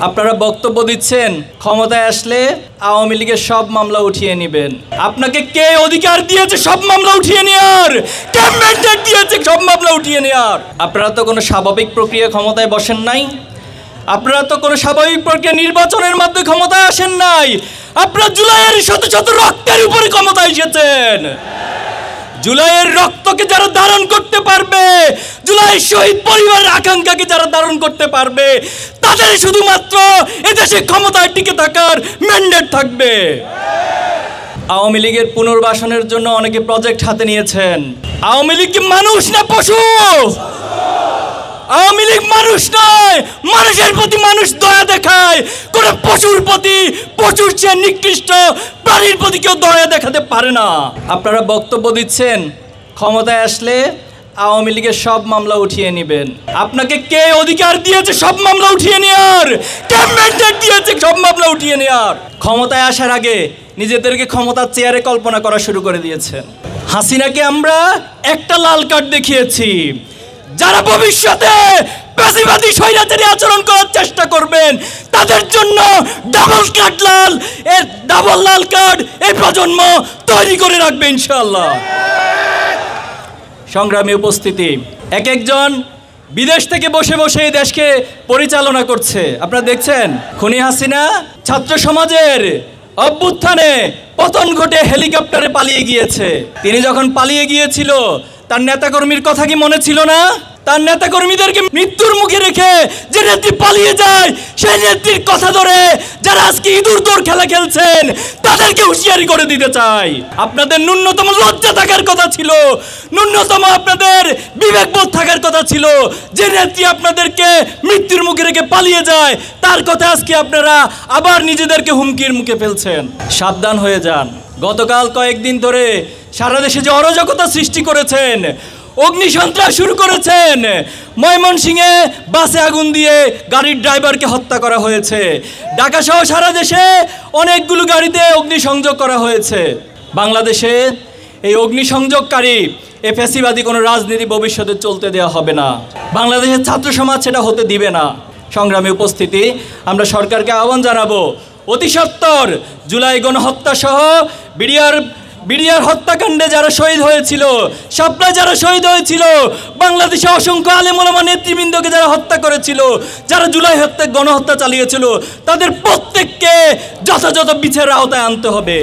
আপনারা বক্তব্য দিচ্ছেন ক্ষমতায় আসলে আওয়ামী লীগের সব মামলা উঠিয়ে নেবেন। আপনাকে কে অধিকার দিয়েছে সব মামলা উঠিয়ে নেওয়ার? কে ম্যান্ডেট দিয়েছে সব মামলা উঠিয়ে নেওয়ার? আপনারা তো কোনো স্বাভাবিক প্রক্রিয়া ক্ষমতায় বসেন নাই। আপনারা তো কোনো স্বাভাবিক প্রক্রিয়া নির্বাচনের মাধ্যমে ক্ষমতায় আসেন নাই। আপনারা জুলাইয়ের শত শত রক্তের উপরে ক্ষমতায় এসেছেন। জুলাইয়ের রক্তকে যারা ধারণ করতে পারবে, জুলাই শহীদ পরিবারের আকাঙ্ক্ষাকে যারা ধারণ করতে পারবে, তাদের শুধুমাত্র এদেশে ক্ষমতায় টিকে থাকার ম্যান্ডেট থাকবে। আওয়ামী লীগের পুনর্বাসনের জন্য অনেকে প্রজেক্ট হাতে নিয়েছেন। আওয়ামী লীগ কি মানুষ না পশু? আওয়ামী লীগ মানুষ নয়, মানুষের প্রতি মানুষ দয়া দেখায়। কোন পশুর প্রতি, পশুর চেয়ে নিকৃষ্ট প্রাণীর প্রতি কেউ দয়া দেখাতে পারে না। আপনারা বক্তব্য দিচ্ছেন ক্ষমতায় আসলে আওয়ামী লীগের সব মামলা উঠিয়ে নেবেন। আপনাকে কে অধিকার দিয়েছে সব মামলা উঠিয়ে নেওয়ার? কে ম্যান্ডেট দিয়েছে সব মামলা উঠিয়ে নেওয়ার? ক্ষমতায় আসার আগে নিজেদেরকে ক্ষমতার চেয়ারে কল্পনা করা শুরু করে দিয়েছেন। হাসিনাকে আমরা একটা লাল কার্ড দেখিয়েছি। যারা ভবিষ্যতে পেশিবাদী স্বৈরাচারী আচরণ করার চেষ্টা করবেন তাদের জন্য ডাবল লাল কার্ড এই প্রজন্ম তৈরি করে রাখবে ইনশাআল্লাহ। সংগ্রামী উপস্থিতি, এক একজন বিদেশ থেকে বসে বসে এই দেশকে পরিচালনা করছে। আপনারা দেখছেন খুনি হাসিনা ছাত্র সমাজের অভ্যুত্থানে পতন ঘটে হেলিকপ্টারে পালিয়ে গিয়েছে। তিনি যখন পালিয়ে গিয়েছিল তার নেতাকর্মীর কথা কি মনে ছিল না? তার নেতাকর্মীদেরকে মৃত্যুর মুখে রেখে যে নেত্রী পালিয়ে যায়, সেই নেত্রীর কথা ধরে যারা আজকে ইঁদুর দৌড় খেলা খেলছেন তাদেরকে হুঁশিয়ারি করে দিতে চাই। আপনাদের ন্যূনতম লজ্জা থাকার কথা ছিল, ন্যূনতম আপনাদের বিবেকবোধ থাকার কথা ছিল। যে নেত্রী আপনাদেরকে মৃত্যুর মুখে রেখে পালিয়ে যায় তার কথা আজকে আপনারা আবার নিজেদেরকে হুমকির মুখে ফেলছেন। সাবধান হয়ে যান। গতকাল কয়েকদিন ধরে সারা দেশে যে অরাজকতা সৃষ্টি করেছেন, অগ্নিসন্ত্রাস শুরু করেছেন। ময়মনসিংহে বাসে আগুন দিয়ে গাড়ির ড্রাইভারকে হত্যা করা হয়েছে। ঢাকা সহ সারা দেশে অনেকগুলো গাড়িতে অগ্নিসংযোগ করা হয়েছে। বাংলাদেশে এই অগ্নিসংযোগকারী এ ফ্যাসিবাদী কোনো রাজনীতি ভবিষ্যতে চলতে দেওয়া হবে না। বাংলাদেশের ছাত্র সমাজ সেটা হতে দিবে না। সংগ্রামী উপস্থিতি, আমরা সরকারকে আহ্বান জানাবো অতি সত্বর জুলাই গণহত্যা সহ বিডিআর হত্যাকাণ্ডে যারা শহীদ হয়েছিল, শাপলায় যারা শহীদ হয়েছিল, বাংলাদেশে অসংখ্য আলেম ওলামা নেতৃবৃন্দকে যারা হত্যা করেছিল, যারা জুলাই গণহত্যা চালিয়েছিল, তাদের প্রত্যেককে যথাযথ বিচারের আওতায় আনতে হবে।